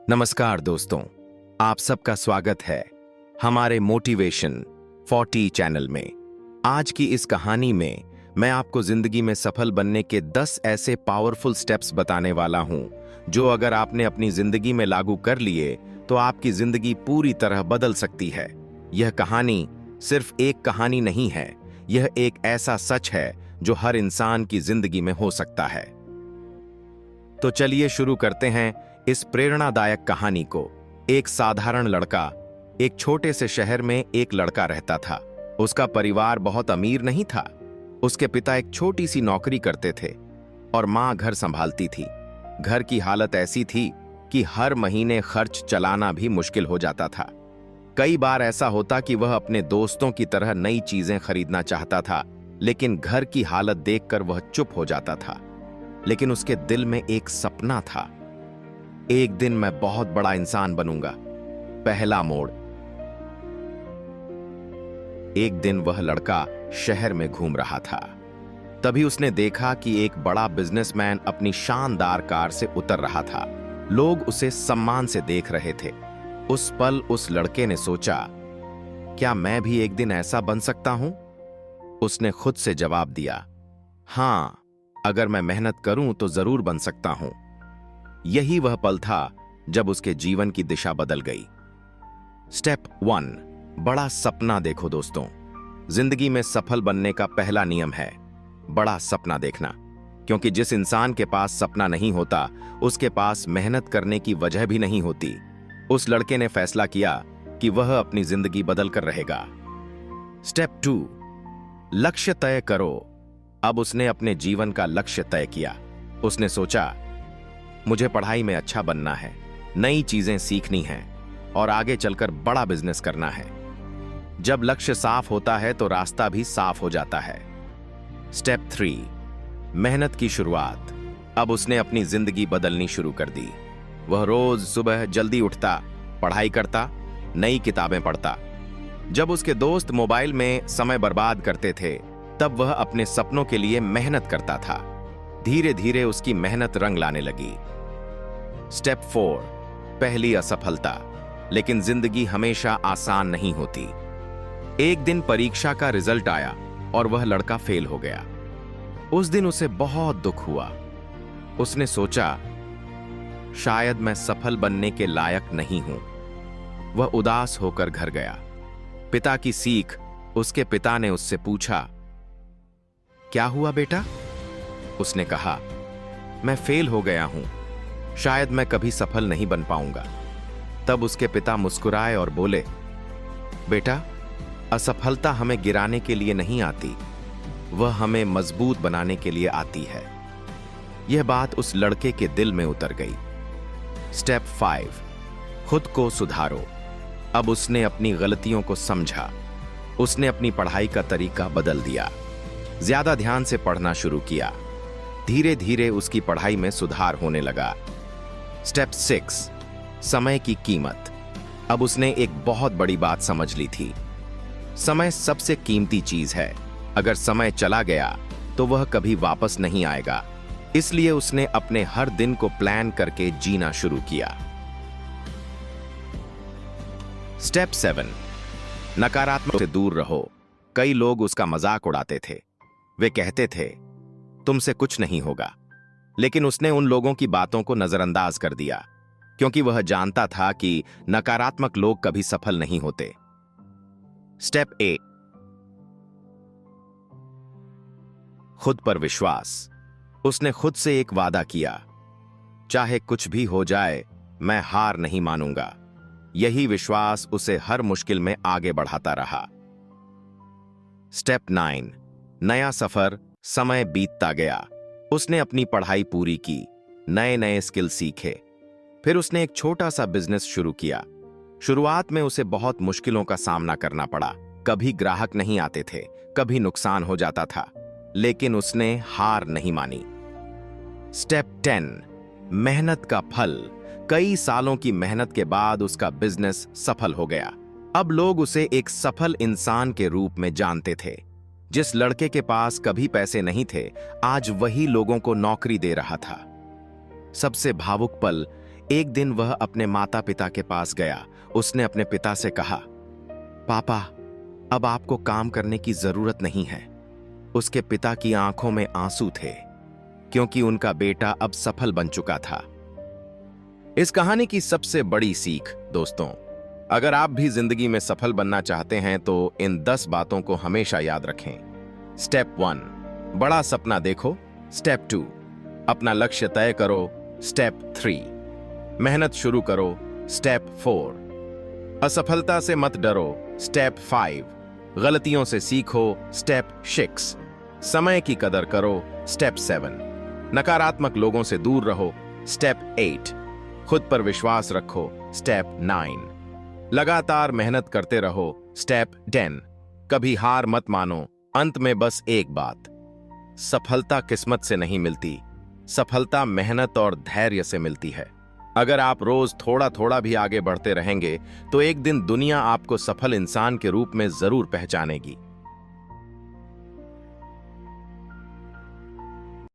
नमस्कार दोस्तों, आप सबका स्वागत है हमारे मोटिवेशन 40 चैनल में। आज की इस कहानी में मैं आपको जिंदगी में सफल बनने के 10 ऐसे पावरफुल स्टेप्स बताने वाला हूं, जो अगर आपने अपनी जिंदगी में लागू कर लिए तो आपकी जिंदगी पूरी तरह बदल सकती है। यह कहानी सिर्फ एक कहानी नहीं है, यह एक ऐसा सच है जो हर इंसान की जिंदगी में हो सकता है। तो चलिए शुरू करते हैं इस प्रेरणादायक कहानी को। एक साधारण लड़का, एक छोटे से शहर में एक लड़का रहता था। उसका परिवार बहुत अमीर नहीं था। उसके पिता एक छोटी सी नौकरी करते थे और मां घर संभालती थी। घर की हालत ऐसी थी कि हर महीने खर्च चलाना भी मुश्किल हो जाता था। कई बार ऐसा होता कि वह अपने दोस्तों की तरह नई चीजें खरीदना चाहता था, लेकिन घर की हालत देखकर वह चुप हो जाता था। लेकिन उसके दिल में एक सपना था, एक दिन मैं बहुत बड़ा इंसान बनूंगा। पहला मोड़। एक दिन वह लड़का शहर में घूम रहा था। तभी उसने देखा कि एक बड़ा बिजनेसमैन अपनी शानदार कार से उतर रहा था। लोग उसे सम्मान से देख रहे थे। उस पल उस लड़के ने सोचा, क्या मैं भी एक दिन ऐसा बन सकता हूं? उसने खुद से जवाब दिया, हां, अगर मैं मेहनत करूं तो जरूर बन सकता हूं। यही वह पल था जब उसके जीवन की दिशा बदल गई। स्टेप 1, बड़ा सपना देखो दोस्तों। जिंदगी में सफल बनने का पहला नियम है बड़ा सपना देखना, क्योंकि जिस इंसान के पास सपना नहीं होता, उसके पास मेहनत करने की वजह भी नहीं होती। उस लड़के ने फैसला किया कि वह अपनी जिंदगी बदल कर रहेगा। स्टेप 2, लक्ष्य तय करो। अब उसने अपने जीवन का लक्ष्य तय किया। उसने सोचा, मुझे पढ़ाई में अच्छा बनना है, नई चीजें सीखनी हैं और आगे चलकर बड़ा बिजनेस करना है। जब लक्ष्य साफ होता है तो रास्ता भी साफ हो जाता है। स्टेप 3, मेहनत की शुरुआत। अब उसने अपनी जिंदगी बदलनी शुरू कर दी। वह रोज सुबह जल्दी उठता, पढ़ाई करता, नई किताबें पढ़ता। जब उसके दोस्त मोबाइल में समय बर्बाद करते थे, तब वह अपने सपनों के लिए मेहनत करता था। धीरे धीरे उसकी मेहनत रंग लाने लगी। स्टेप 4, पहली असफलता। लेकिन जिंदगी हमेशा आसान नहीं होती। एक दिन परीक्षा का रिजल्ट आया और वह लड़का फेल हो गया। उस दिन उसे बहुत दुख हुआ। उसने सोचा, शायद मैं सफल बनने के लायक नहीं हूं। वह उदास होकर घर गया। पिता की सीख। उसके पिता ने उससे पूछा, क्या हुआ बेटा? उसने कहा, मैं फेल हो गया हूं, शायद मैं कभी सफल नहीं बन पाऊंगा। तब उसके पिता मुस्कुराए और बोले, बेटा, असफलता हमें गिराने के लिए नहीं आती, वह हमें मजबूत बनाने के लिए आती है। यह बात उस लड़के के दिल में उतर गई। स्टेप 5, खुद को सुधारो। अब उसने अपनी गलतियों को समझा। उसने अपनी पढ़ाई का तरीका बदल दिया। ज्यादा ध्यान से पढ़ना शुरू किया। धीरे धीरे उसकी पढ़ाई में सुधार होने लगा। स्टेप 6, समय की कीमत। अब उसने एक बहुत बड़ी बात समझ ली थी। समय सबसे कीमती चीज है। अगर समय चला गया तो वह कभी वापस नहीं आएगा। इसलिए उसने अपने हर दिन को प्लान करके जीना शुरू किया। स्टेप 7, नकारात्मक से दूर रहो। कई लोग उसका मजाक उड़ाते थे। वे कहते थे, तुमसे कुछ नहीं होगा। लेकिन उसने उन लोगों की बातों को नजरअंदाज कर दिया, क्योंकि वह जानता था कि नकारात्मक लोग कभी सफल नहीं होते। स्टेप 8, खुद पर विश्वास। उसने खुद से एक वादा किया, चाहे कुछ भी हो जाए, मैं हार नहीं मानूंगा। यही विश्वास उसे हर मुश्किल में आगे बढ़ाता रहा। स्टेप 9, नया सफर। समय बीतता गया। उसने अपनी पढ़ाई पूरी की, नए नए स्किल सीखे। फिर उसने एक छोटा सा बिजनेस शुरू किया। शुरुआत में उसे बहुत मुश्किलों का सामना करना पड़ा। कभी ग्राहक नहीं आते थे, कभी नुकसान हो जाता था, लेकिन उसने हार नहीं मानी। स्टेप 10, मेहनत का फल। कई सालों की मेहनत के बाद उसका बिजनेस सफल हो गया। अब लोग उसे एक सफल इंसान के रूप में जानते थे। जिस लड़के के पास कभी पैसे नहीं थे, आज वही लोगों को नौकरी दे रहा था। सबसे भावुक पल एक दिन वह अपने माता पिता के पास गया। उसने अपने पिता से कहा, पापा, अब आपको काम करने की जरूरत नहीं है। उसके पिता की आंखों में आंसू थे, क्योंकि उनका बेटा अब सफल बन चुका था। इस कहानी की सबसे बड़ी सीख, दोस्तों, अगर आप भी जिंदगी में सफल बनना चाहते हैं तो इन 10 बातों को हमेशा याद रखें। स्टेप 1, बड़ा सपना देखो। स्टेप 2, अपना लक्ष्य तय करो। स्टेप 3, मेहनत शुरू करो। स्टेप 4, असफलता से मत डरो। स्टेप 5, गलतियों से सीखो। स्टेप 6, समय की कदर करो। स्टेप 7, नकारात्मक लोगों से दूर रहो। स्टेप 8, खुद पर विश्वास रखो। स्टेप 9, लगातार मेहनत करते रहो। स्टेप 10, कभी हार मत मानो। अंत में बस एक बात, सफलता किस्मत से नहीं मिलती, सफलता मेहनत और धैर्य से मिलती है। अगर आप रोज थोड़ा थोड़ा भी आगे बढ़ते रहेंगे तो एक दिन दुनिया आपको सफल इंसान के रूप में जरूर पहचानेगी।